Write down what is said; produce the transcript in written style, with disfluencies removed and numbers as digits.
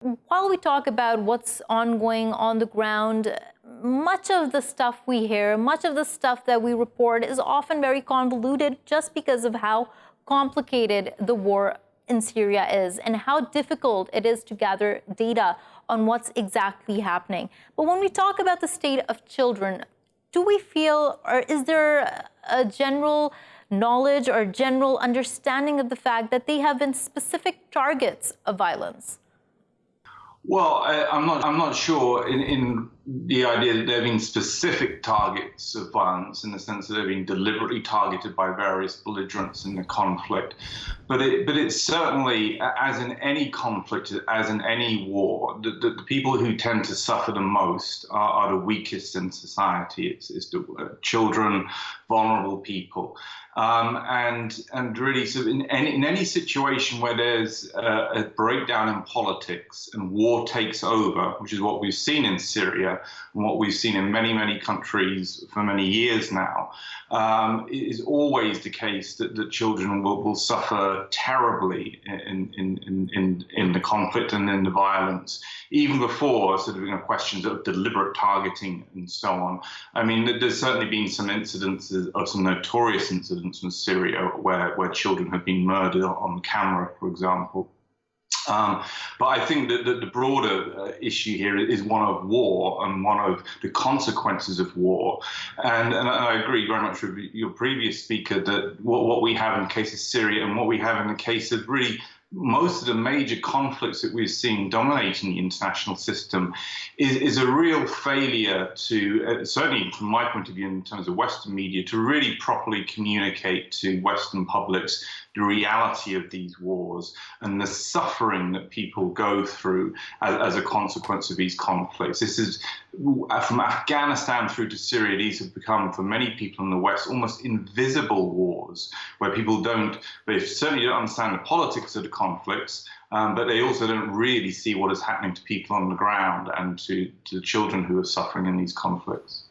While we talk about what's ongoing on the ground, much of the stuff we hear, much of the stuff that we report is often very convoluted just because of how complicated the war in Syria is and how difficult it is to gather data on what's exactly happening. But when we talk about the state of children, do we feel, or is there a general knowledge or general understanding of the fact that they have been specific targets of violence? Well, I'm not sure in the idea that there have been specific targets of violence in the sense that they've been deliberately targeted by various belligerents in the conflict. But it's certainly, as in any conflict, as in any war, the people who tend to suffer the most are the weakest in society. It's the children, vulnerable people. And really, so in any situation where there's a breakdown in politics and war takes over, which is what we've seen in Syria and what we've seen in many countries for many years now, it is always the case that children will suffer terribly in the conflict and in the violence, even before sort of questions of deliberate targeting and so on. I mean, there's certainly been some incidences of some notorious incidents in Syria where children have been murdered on camera, for example. But I think that the broader issue here is one of war and one of the consequences of war. And I agree very much with your previous speaker that what we have in the case of Syria and what we have in the case of really most of the major conflicts that we've seen dominating the international system is a real failure to, certainly from my point of view in terms of Western media, to really properly communicate to Western publics the reality of these wars and the suffering that people go through as a consequence of these conflicts. This is, from Afghanistan through to Syria, these have become, for many people in the West, almost invisible wars where people they certainly don't understand the politics of the conflicts, but they also don't really see what is happening to people on the ground and to the children who are suffering in these conflicts.